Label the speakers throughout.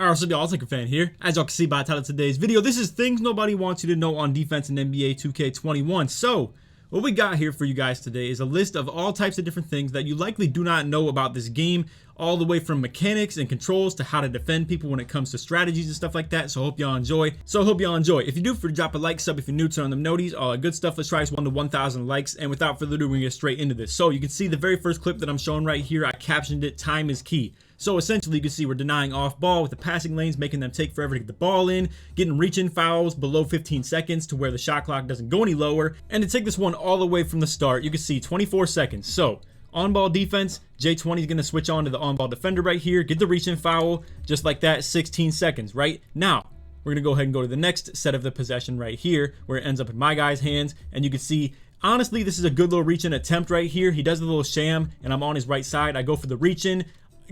Speaker 1: Alright, what's up y'all, it's LakerFan here. As y'all can see by the title of today's video, this is things nobody wants you to know on defense in NBA 2K21. So, what we got here for you guys today is a list of all types of different things that you likely do not know about this game, all the way from mechanics and controls to how to defend people when it comes to strategies and stuff like that. So I hope y'all enjoy. If you do, drop a like, sub if you're new, turn on them noties, all that good stuff. Let's try this 1 to 1,000 likes. And without further ado, we're gonna get straight into this. So you can see the very first clip that I'm showing right here, I captioned it, "Time is key." So essentially you can see we're denying off ball with the passing lanes, making them take forever to get the ball in, getting reach-in fouls below 15 seconds to where the shot clock doesn't go any lower. And to take this one all the way from the start, you can see 24 seconds. So on-ball defense, J20 is going to switch on to the on-ball defender right here, get the reach-in foul, just like that, 16 seconds, right? Now, we're going to go ahead and go to the next set of the possession right here, where it ends up in my guy's hands, and you can see, honestly, this is a good little reach-in attempt right here. He does a little sham, and I'm on his right side. I go for the reach-in.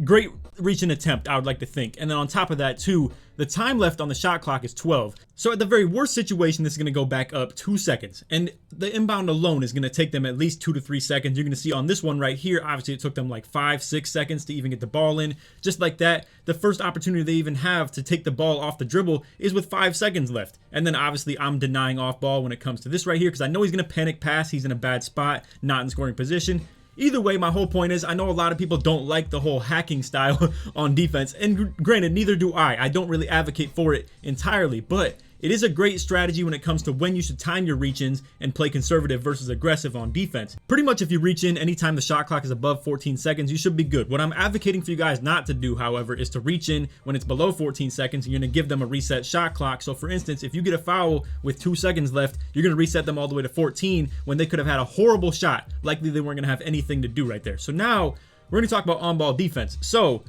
Speaker 1: Great reach-in attempt, I would like to think. And then on top of that too, the time left on the shot clock is 12. So at the very worst situation, this is going to go back up 2 seconds. And the inbound alone is going to take them at least 2 to 3 seconds. You're going to see on this one right here, obviously it took them like 5-6 seconds to even get the ball in. Just like that, the first opportunity they even have to take the ball off the dribble is with 5 seconds left. And then obviously I'm denying off ball when it comes to this right here because I know he's going to panic pass. He's in a bad spot, not in scoring position. Either way, my whole point is I know a lot of people don't like the whole hacking style on defense, and granted, neither do I. I don't really advocate for it entirely, but it is a great strategy when it comes to when you should time your reach-ins and play conservative versus aggressive on defense. Pretty much if you reach in anytime the shot clock is above 14 seconds, you should be good. What I'm advocating for you guys not to do, however, is to reach in when it's below 14 seconds and you're going to give them a reset shot clock. So for instance, if you get a foul with 2 seconds left, you're going to reset them all the way to 14 when they could have had a horrible shot. Likely they weren't going to have anything to do right there. So now we're going to talk about on-ball defense. So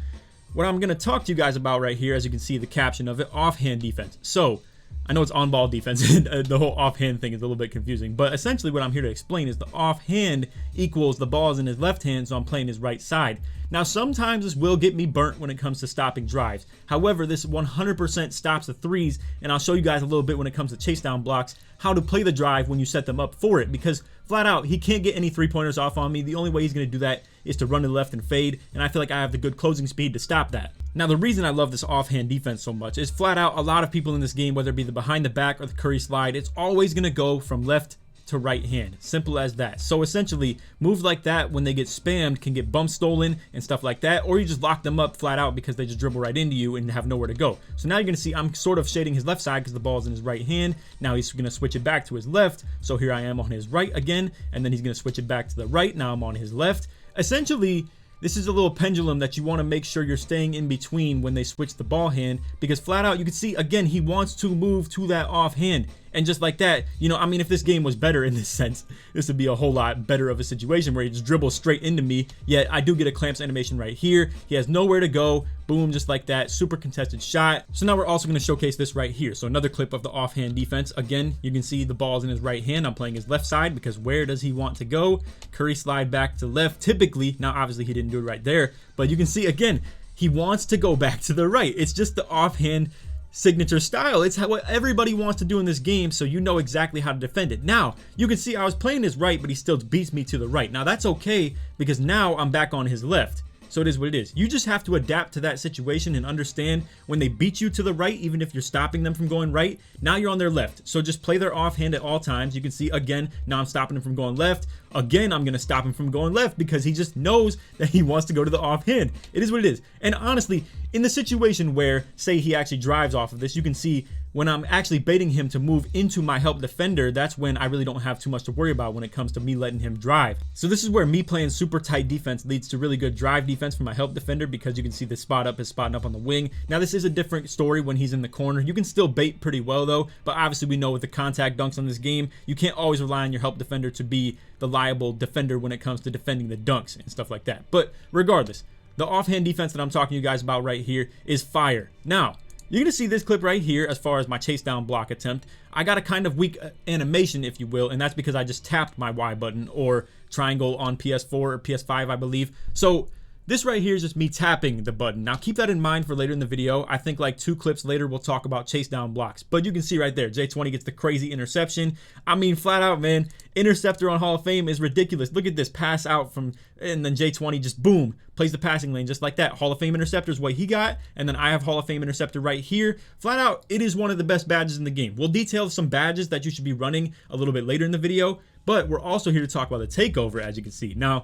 Speaker 1: what I'm going to talk to you guys about right here, as you can see the caption of it, offhand defense. So I know it's on-ball defense, and the whole offhand thing is a little bit confusing, but essentially what I'm here to explain is the offhand equals the ball is in his left hand, so I'm playing his right side. Now, sometimes this will get me burnt when it comes to stopping drives. However, this 100% stops the threes, and I'll show you guys a little bit when it comes to chase down blocks, how to play the drive when you set them up for it, because flat out, he can't get any three-pointers off on me. The only way he's going to do that is to run to the left and fade, and I feel like I have the good closing speed to stop that. Now, the reason I love this offhand defense so much is flat out a lot of people in this game, whether it be the behind the back or the Curry slide, it's always going to go from left to right hand. Simple as that. So essentially, moves like that when they get spammed can get bump stolen and stuff like that, or you just lock them up flat out because they just dribble right into you and have nowhere to go. So now you're going to see I'm sort of shading his left side because the ball's in his right hand. Now he's going to switch it back to his left. So here I am on his right again, and then he's going to switch it back to the right. Now I'm on his left. Essentially, this is a little pendulum that you want to make sure you're staying in between when they switch the ball hand, because flat out you can see again he wants to move to that offhand, and just like that, you know, I mean, if this game was better in this sense, this would be a whole lot better of a situation where he just dribbles straight into me. Yet I do get a clamps animation right here. He has nowhere to go. Boom, just like that. Super contested shot. So now we're also going to showcase this right here. So another clip of the offhand defense. Again, you can see the ball's in his right hand. I'm playing his left side because where does he want to go? Curry slide back to left. Typically, now obviously he didn't do it right there, but you can see again, he wants to go back to the right. It's just the offhand signature style. It's what everybody wants to do in this game, so you know exactly how to defend it. Now, you can see I was playing his right, but he still beats me to the right. Now, that's okay because now I'm back on his left. So it is what it is. You just have to adapt to that situation and understand when they beat you to the right, even if you're stopping them from going right, now you're on their left. So just play their offhand at all times. You can see again, now I'm stopping him from going left. Again, I'm going to stop him from going left because he just knows that he wants to go to the offhand. It is what it is. And honestly, in the situation where, say he actually drives off of this, you can see when I'm actually baiting him to move into my help defender, that's when I really don't have too much to worry about when it comes to me letting him drive. So this is where me playing super tight defense leads to really good drive defense for my help defender, because you can see the spot up is spotting up on the wing. Now this is a different story when he's in the corner. You can still bait pretty well though, but obviously we know with the contact dunks on this game, you can't always rely on your help defender to be the liable defender when it comes to defending the dunks and stuff like that. But regardless, the offhand defense that I'm talking to you guys about right here is fire. Now, you're going to see this clip right here as far as my chase down block attempt. I got a kind of weak animation, if you will, and that's because I just tapped my Y button or triangle on PS4 or PS5, I believe. So this right here is just me tapping the button. Now keep that in mind for later in the video. I think like 2 clips later we'll talk about chase down blocks. But you can see right there, J20 gets the crazy interception. I mean, flat out, man, interceptor on Hall of Fame is ridiculous. Look at this pass out from, and then J20 just boom, plays the passing lane just like that. Hall of Fame interceptor is what he got, and then I have Hall of Fame interceptor right here. Flat out, it is one of the best badges in the game. We'll detail some badges that you should be running a little bit later in the video, but we're also here to talk about the takeover, as you can see. Now,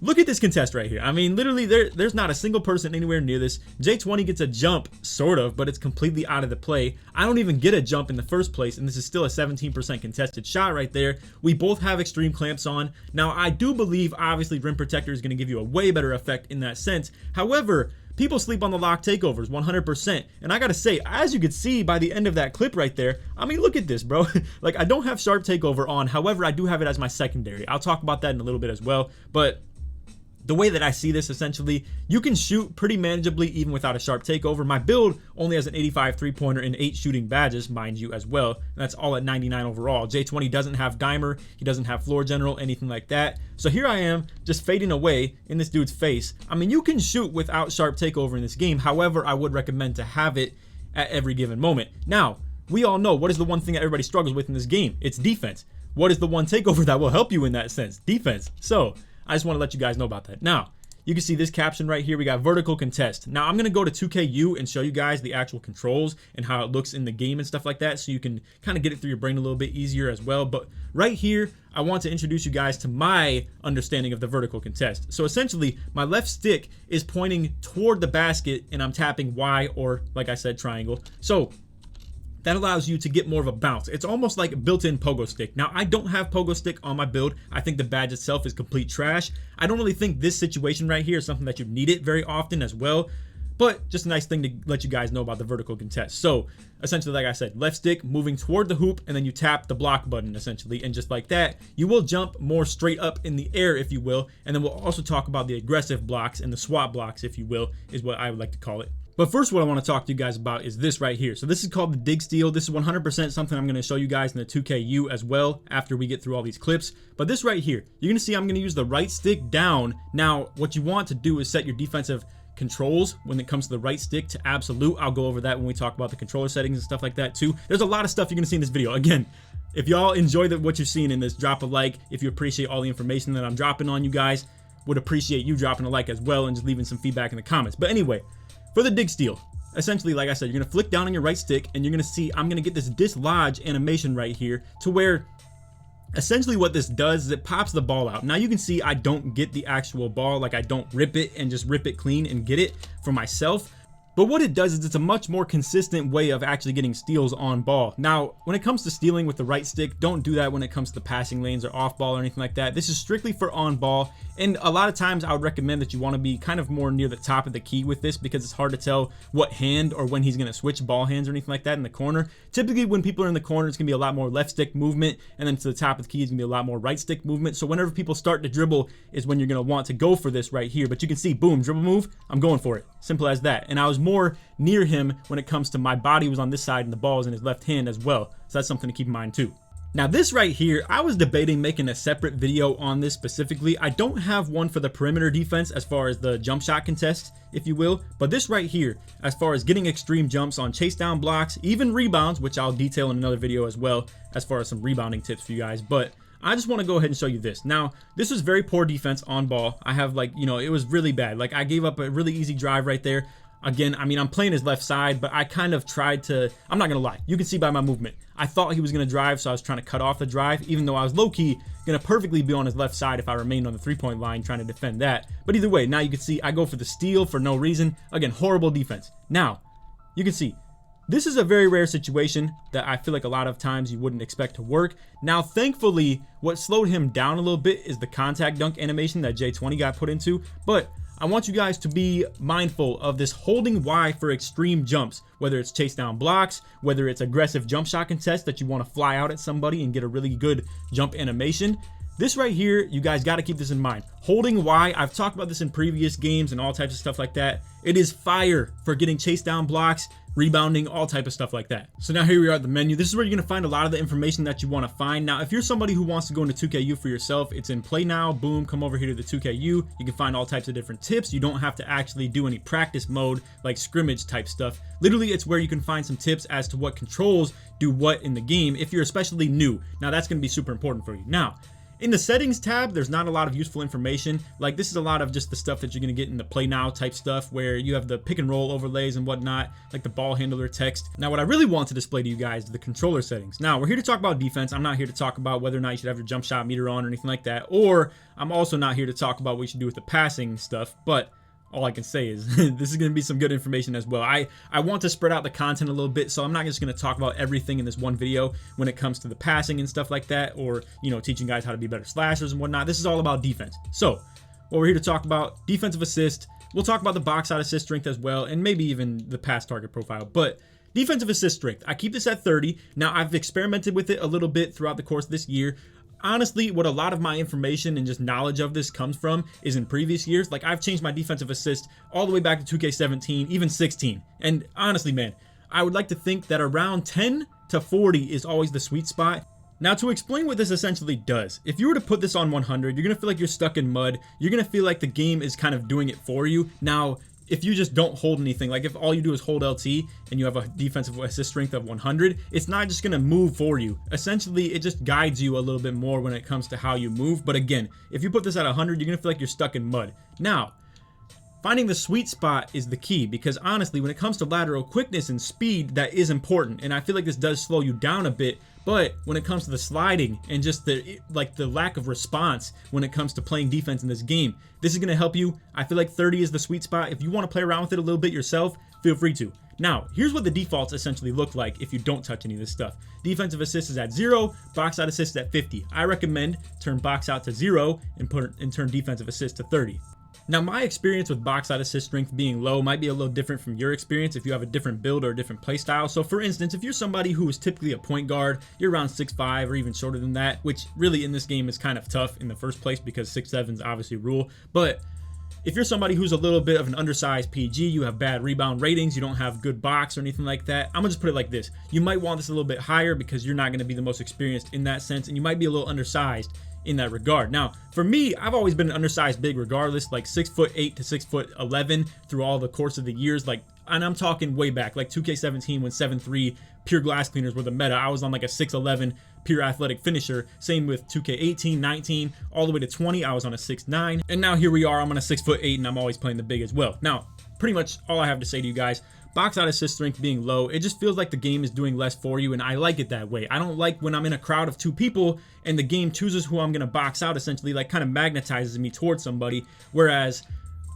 Speaker 1: look at this contest right here. I mean, literally, there's not a single person anywhere near this. J20 gets a jump, sort of, but it's completely out of the play. I don't even get a jump in the first place, and this is still a 17% contested shot right there. We both have extreme clamps on. Now, I do believe, obviously, rim protector is going to give you a way better effect in that sense. However, people sleep on the lock takeovers 100%. And I gotta say, as you can see by the end of that clip right there, I mean, look at this, bro. Like, I don't have sharp takeover on. However, I do have it as my secondary. I'll talk about that in a little bit as well. But the way that I see this, essentially, you can shoot pretty manageably even without a sharp takeover. My build only has an 85 3-pointer and 8 shooting badges, mind you, as well. And that's all at 99 overall. J20 doesn't have dimer. He doesn't have floor general, anything like that. So here I am, just fading away in this dude's face. I mean, you can shoot without sharp takeover in this game. However, I would recommend to have it at every given moment. Now, we all know what is the one thing that everybody struggles with in this game. It's defense. What is the one takeover that will help you in that sense? Defense. So I just want to let you guys know about that. Now, you can see this caption right here. We got vertical contest. Now, I'm going to go to 2KU and show you guys the actual controls and how it looks in the game and stuff like that, so you can kind of get it through your brain a little bit easier as well. But right here, I want to introduce you guys to my understanding of the vertical contest. So essentially, my left stick is pointing toward the basket, and I'm tapping Y or, like I said, triangle. So that allows you to get more of a bounce. It's almost like a built-in pogo stick. Now, I don't have pogo stick on my build. I think the badge itself is complete trash. I don't really think this situation right here is something that you need it very often as well, but just a nice thing to let you guys know about the vertical contest. So essentially, like I said, left stick moving toward the hoop, and then you tap the block button essentially, and just like that, you will jump more straight up in the air, if you will. And then we'll also talk about the aggressive blocks and the swap blocks, if you will, is what I would like to call it. But first, what I want to talk to you guys about is this right here. So this is called the dig steal. This is 100% something I'm going to show you guys in the 2KU as well after we get through all these clips. But this right here, you're going to see I'm going to use the right stick down. Now, what you want to do is set your defensive controls when it comes to the right stick to absolute. I'll go over that when we talk about the controller settings and stuff like that too. There's a lot of stuff you're going to see in this video. Again, if y'all enjoy what you're seeing in this, drop a like. If you appreciate all the information that I'm dropping on you guys, would appreciate you dropping a like as well and just leaving some feedback in the comments. But anyway, for the dig steal, essentially, like I said, you're going to flick down on your right stick, and you're going to see I'm going to get this dislodge animation right here to where essentially what this does is it pops the ball out. Now you can see I don't get the actual ball, like I don't rip it and just rip it clean and get it for myself. But what it does is it's a much more consistent way of actually getting steals on ball. Now, when it comes to stealing with the right stick, don't do that when it comes to passing lanes or off ball or anything like that. This is strictly for on ball. And a lot of times I would recommend that you want to be kind of more near the top of the key with this, because it's hard to tell what hand or when he's going to switch ball hands or anything like that in the corner. Typically when people are in the corner, it's going to be a lot more left stick movement, and then to the top of the key is going to be a lot more right stick movement. So whenever people start to dribble is when you're going to want to go for this right here. But you can see, boom, dribble move, I'm going for it. Simple as that. And I was more near him when it comes to my body was on this side and the ball was in his left hand as well. So that's something to keep in mind too. Now this right here, I was debating making a separate video on this specifically. I don't have one for the perimeter defense as far as the jump shot contest, if you will, but this right here, as far as getting extreme jumps on chase down blocks, even rebounds, which I'll detail in another video as well, as far as some rebounding tips for you guys. But I just want to go ahead and show you this. Now, this was very poor defense on ball. I have it was really bad. Like I gave up a really easy drive right there. Again, I mean, I'm playing his left side, but I kind of tried to, I'm not going to lie. You can see by my movement. I thought he was going to drive, so I was trying to cut off the drive, even though I was low-key going to perfectly be on his left side if I remained on the three-point line trying to defend that. But either way, now you can see I go for the steal for no reason. Again, horrible defense. Now, you can see this is a very rare situation that I feel like a lot of times you wouldn't expect to work. Now, thankfully, what slowed him down a little bit is the contact dunk animation that J20 got put into, but I want you guys to be mindful of this holding Y for extreme jumps, whether it's chase down blocks, whether it's aggressive jump shot contest that you want to fly out at somebody and get a really good jump animation. This right here, you guys got to keep this in mind. Holding Y, I've talked about this in previous games and all types of stuff like that. It is fire for getting chase down blocks, rebounding, all type of stuff like that. So now here we are at the menu. This is where you're going to find a lot of the information that you want to find. Now, if you're somebody who wants to go into 2KU for yourself, it's in Play Now. Boom, come over here to the 2KU. You can find all types of different tips. You don't have to actually do any practice mode like scrimmage type stuff. Literally, it's where you can find some tips as to what controls do what in the game if you're especially new. Now, that's going to be super important for you. Now, in the settings tab, there's not a lot of useful information. Like, this is a lot of just the stuff that you're going to get in the Play Now type stuff, where you have the pick and roll overlays and whatnot, like the ball handler text. Now, what I really want to display to you guys is the controller settings. Now, we're here to talk about defense. I'm not here to talk about whether or not you should have your jump shot meter on or anything like that. Or I'm also not here to talk about what you should do with the passing stuff. But all I can say is this is going to be some good information as well. I want to spread out the content a little bit, so I'm not just going to talk about everything in this one video when it comes to the passing and stuff like that, or, you know, teaching guys how to be better slashers and whatnot. This is all about defense. So what we're here to talk about, defensive assist. We'll talk about the box out assist strength as well, and maybe even the pass target profile. But defensive assist strength, I keep this at 30. Now, I've experimented with it a little bit throughout the course of this year. Honestly, what a lot of my information and just knowledge of this comes from is in previous years. Like, I've changed my defensive assist all the way back to 2K17, even 16. And honestly, man, I would like to think that around 10 to 40 is always the sweet spot. Now, to explain what this essentially does, if you were to put this on 100, you're going to feel like you're stuck in mud. You're going to feel like the game is kind of doing it for you. Now, if you just don't hold anything, like if all you do is hold LT and you have a defensive assist strength of 100, it's not just going to move for you. Essentially, it just guides you a little bit more when it comes to how you move. But again, if you put this at 100, you're going to feel like you're stuck in mud. Now, finding the sweet spot is the key, because honestly, when it comes to lateral quickness and speed, that is important. And I feel like this does slow you down a bit. But when it comes to the sliding and just the lack of response when it comes to playing defense in this game, this is going to help you. I feel like 30 is the sweet spot. If you want to play around with it a little bit yourself, feel free to. Now, here's what the defaults essentially look like if you don't touch any of this stuff. Defensive assist is at 0, box out assist is at 50. I recommend turn box out to 0 and turn defensive assist to 30. Now, my experience with box out assist strength being low might be a little different from your experience if you have a different build or a different play style. So for instance, if you're somebody who is typically a point guard, you're around 6'5" or even shorter than that, which really in this game is kind of tough in the first place because 6'7" obviously rule. But if you're somebody who's a little bit of an undersized PG, you have bad rebound ratings, you don't have good box or anything like that, I'm gonna just put it like this. You might want this a little bit higher because you're not gonna be the most experienced in that sense, and you might be a little undersized in that regard. Now, for me, I've always been an undersized big regardless, like 6'8" to 6'11" through all the course of the years. Like, and I'm talking way back, like 2K17 when 7'3" pure glass cleaners were the meta. I was on like a 6'11" pure athletic finisher. Same with 2K18, 19, all the way to 20. I was on a 6'9", and now here we are. I'm on a 6'8", and I'm always playing the big as well. Now, pretty much all I have to say to you guys. Box out assist strength being low, it just feels like the game is doing less for you, and I like it that way. I don't like when I'm in a crowd of 2 people and the game chooses who I'm going to box out, essentially, like kind of magnetizes me towards somebody. Whereas,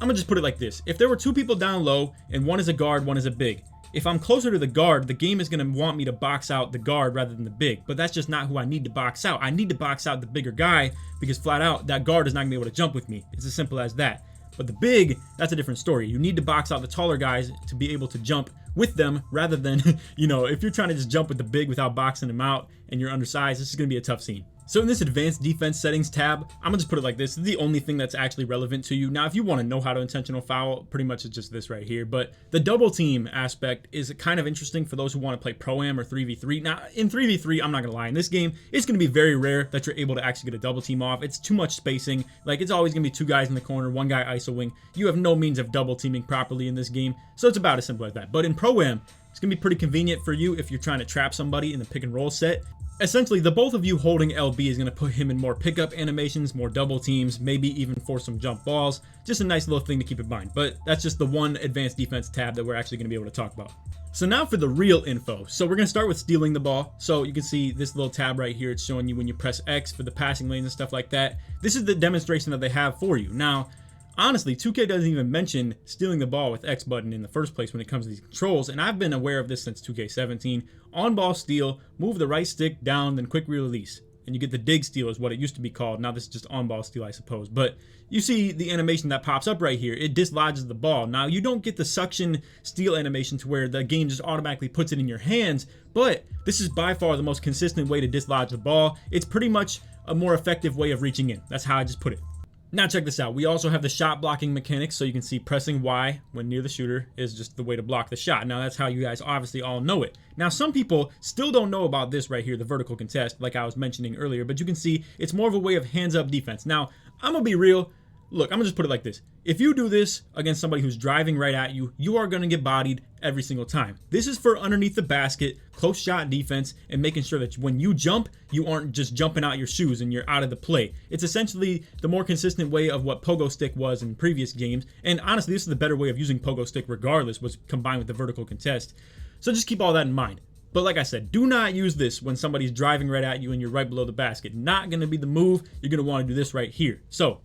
Speaker 1: I'm going to just put it like this. If there were 2 people down low and one is a guard, one is a big, if I'm closer to the guard, the game is going to want me to box out the guard rather than the big. But that's just not who I need to box out. I need to box out the bigger guy because flat out, that guard is not going to be able to jump with me. It's as simple as that. But the big, that's a different story. You need to box out the taller guys to be able to jump with them rather than, you know, if you're trying to just jump with the big without boxing them out and you're undersized, this is going to be a tough scene. So in this advanced defense settings tab, I'm gonna just put it like this. This is the only thing that's actually relevant to you. Now, if you want to know how to intentional foul, pretty much it's just this right here. But the double team aspect is kind of interesting for those who want to play Pro-Am or 3v3. Now, in 3v3, I'm not gonna lie, in this game, it's gonna be very rare that you're able to actually get a double team off. It's too much spacing. Like, it's always gonna be 2 guys in the corner, 1 guy isoing. You have no means of double teaming properly in this game. So it's about as simple as that. But in Pro-Am, it's gonna be pretty convenient for you if you're trying to trap somebody in the pick and roll set. Essentially, the both of you holding LB is going to put him in more pickup animations, more double teams, maybe even force some jump balls. Just a nice little thing to keep in mind. But that's just the one advanced defense tab that we're actually going to be able to talk about. So now for the real info. So we're going to start with stealing the ball. So you can see this little tab right here. It's showing you when you press X for the passing lanes and stuff like that. This is the demonstration that they have for you. Now, honestly, 2K doesn't even mention stealing the ball with X button in the first place when it comes to these controls, and I've been aware of this since 2K17. On ball steal, move the right stick down, then quick release. And you get the dig steal is what it used to be called. Now this is just on ball steal, I suppose. But you see the animation that pops up right here. It dislodges the ball. Now you don't get the suction steal animation to where the game just automatically puts it in your hands, but this is by far the most consistent way to dislodge the ball. It's pretty much a more effective way of reaching in. That's how I just put it. Now check this out. We also have the shot blocking mechanics, so you can see pressing Y when near the shooter is just the way to block the shot. Now that's how you guys obviously all know it. Now some people still don't know about this right here, the vertical contest, like I was mentioning earlier, but you can see it's more of a way of hands up defense. Now I'm gonna be real. Look, I'm gonna just put it like this. If you do this against somebody who's driving right at you, you are gonna get bodied every single time. This is for underneath the basket, close shot defense, and making sure that when you jump, you aren't just jumping out your shoes and you're out of the play. It's essentially the more consistent way of what pogo stick was in previous games. And honestly, this is the better way of using pogo stick regardless, was combined with the vertical contest. So just keep all that in mind. But like I said, do not use this when somebody's driving right at you and you're right below the basket. Not gonna be the move. You're gonna wanna do this right here. So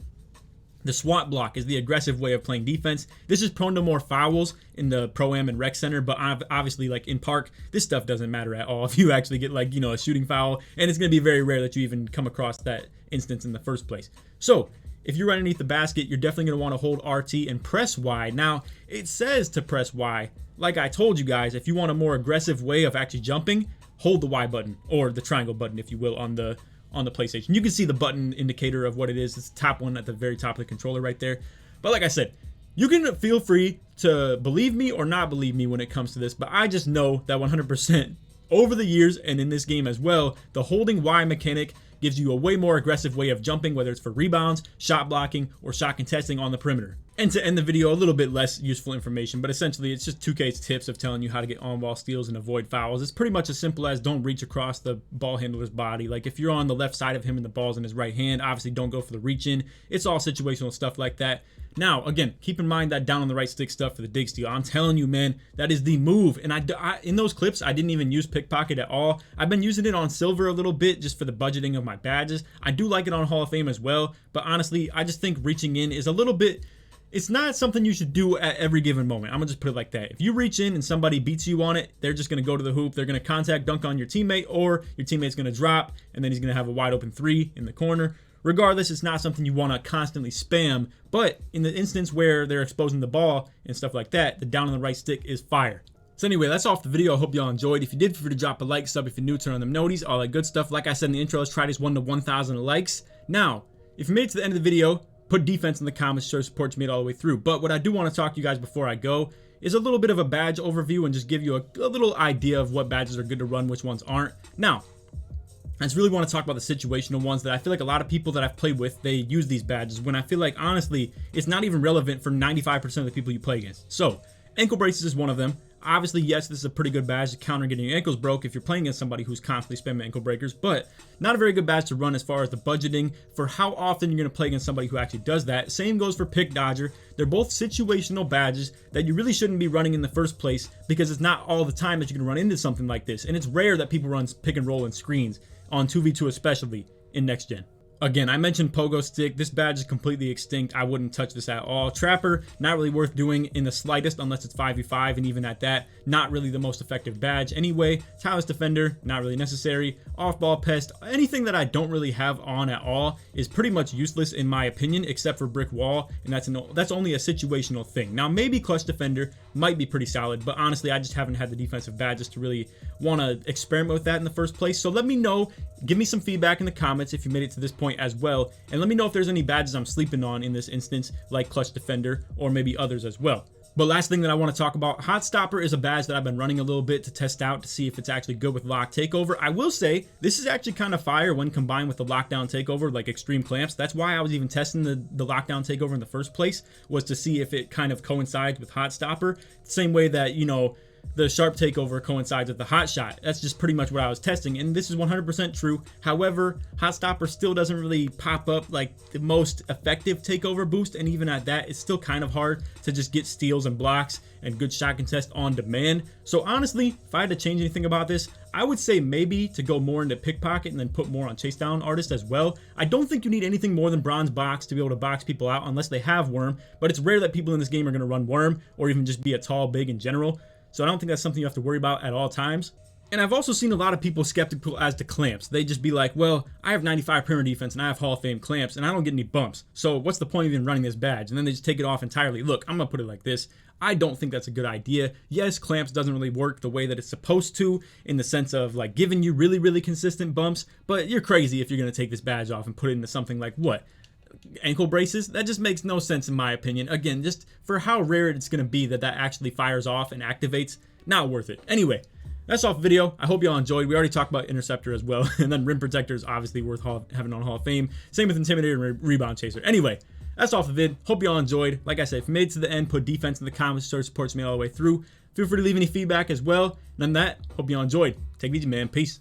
Speaker 1: the SWAT block is the aggressive way of playing defense. This is prone to more fouls in the Pro-Am and Rec Center, but obviously like in Park, this stuff doesn't matter at all if you actually get like, a shooting foul, and it's going to be very rare that you even come across that instance in the first place. So if you're right underneath the basket, you're definitely going to want to hold RT and press Y. Now, it says to press Y. Like I told you guys, if you want a more aggressive way of actually jumping, hold the Y button, or the triangle button, if you will, on the PlayStation. You can see the button indicator of what it is. It's the top one at the very top of the controller right there. But like I said, you can feel free to believe me or not believe me when it comes to this, but I just know that 100% over the years and in this game as well, the holding Y mechanic gives you a way more aggressive way of jumping, whether it's for rebounds, shot blocking, or shot contesting on the perimeter. And to end the video, a little bit less useful information, but essentially it's just 2K's tips of telling you how to get on-ball steals and avoid fouls. It's pretty much as simple as don't reach across the ball handler's body. Like if you're on the left side of him and the ball's in his right hand, obviously don't go for the reach in. It's all situational stuff like that. Now, again, keep in mind that down on the right stick stuff for the dig steal. I'm telling you, man, that is the move. And I in those clips, I didn't even use pickpocket at all. I've been using it on silver a little bit just for the budgeting of my badges. I do like it on Hall of Fame as well, but honestly, I just think reaching in is a little bit... It's not something you should do at every given moment. I'm gonna just put it like that. If you reach in and somebody beats you on it, they're just gonna go to the hoop. They're gonna contact dunk on your teammate, or your teammate's gonna drop, and then he's gonna have a wide open three in the corner. Regardless, it's not something you wanna constantly spam, but in the instance where they're exposing the ball and stuff like that, the down on the right stick is fire. So anyway, that's all for the video. I hope y'all enjoyed. If you did, feel free to drop a like, sub if you're new, turn on them noties, all that good stuff. Like I said in the intro, let's try this 1 to 1,000 likes. Now, if you made it to the end of the video, put defense in the comments, show support you made all the way through. But what I do want to talk to you guys before I go is a little bit of a badge overview and just give you a little idea of what badges are good to run, which ones aren't. Now, I just really want to talk about the situational ones that I feel like a lot of people that I've played with, they use these badges when I feel like, honestly, it's not even relevant for 95% of the people you play against. So, ankle braces is one of them. Obviously, yes, this is a pretty good badge to counter getting your ankles broke if you're playing against somebody who's constantly spamming ankle breakers, but not a very good badge to run as far as the budgeting for how often you're going to play against somebody who actually does that. Same goes for pick dodger. They're both situational badges that you really shouldn't be running in the first place because it's not all the time that you can run into something like this, and it's rare that people run pick and roll and screens on 2v2 especially in next gen. Again, I mentioned pogo stick. This badge is completely extinct. I wouldn't touch this at all. Trapper, not really worth doing in the slightest unless it's 5v5, and even at that, not really the most effective badge. Anyway, Tireless Defender, not really necessary. Off-ball pest, anything that I don't really have on at all is pretty much useless in my opinion, except for Brick Wall, and that's only a situational thing. Now, maybe Clutch Defender might be pretty solid, but honestly, I just haven't had the defensive badges to really want to experiment with that in the first place. So let me know, give me some feedback in the comments if you made it to this point as well, and let me know if there's any badges I'm sleeping on in this instance, like Clutch Defender or maybe others as well. But last thing that I want to talk about, Hot Stopper is a badge that I've been running a little bit to test out to see if it's actually good with lock takeover. I will say this is actually kind of fire when combined with the lockdown takeover, like extreme clamps. That's why I was even testing the lockdown takeover in the first place, was to see if it kind of coincides with Hot Stopper, same way that, you know, the sharp takeover coincides with the hot shot. That's just pretty much what I was testing, and this is 100% true. However, Hot Stopper still doesn't really pop up like the most effective takeover boost, and even at that, it's still kind of hard to just get steals and blocks and good shot contest on demand. So honestly, if I had to change anything about this, I would say maybe to go more into pickpocket and then put more on chase down artist as well. I don't think you need anything more than bronze box to be able to box people out unless they have worm, but it's rare that people in this game are going to run worm or even just be a tall big in general. So I don't think that's something you have to worry about at all times. And I've also seen a lot of people skeptical as to clamps. They just be like, well, I have 95 perimeter defense and I have Hall of Fame clamps and I don't get any bumps. So what's the point of even running this badge? And then they just take it off entirely. Look, I'm going to put it like this. I don't think that's a good idea. Yes, clamps doesn't really work the way that it's supposed to in the sense of like giving you really, really consistent bumps, but you're crazy if you're going to take this badge off and put it into something like what? ankle braces, that just makes no sense in my opinion. Again, just for how rare it's going to be that actually fires off and activates, not worth it. Anyway, that's all for the video. I hope you all enjoyed. We already talked about Interceptor as well. And then Rim Protector is obviously worth having on Hall of Fame. Same with Intimidator and Rebound Chaser. Anyway, that's all for the vid. Hope you all enjoyed. Like I said, if you made it to the end, put defense in the comments. Sort of supports me all the way through. Feel free to leave any feedback as well. And then that, hope you all enjoyed. Take it easy, man. Peace.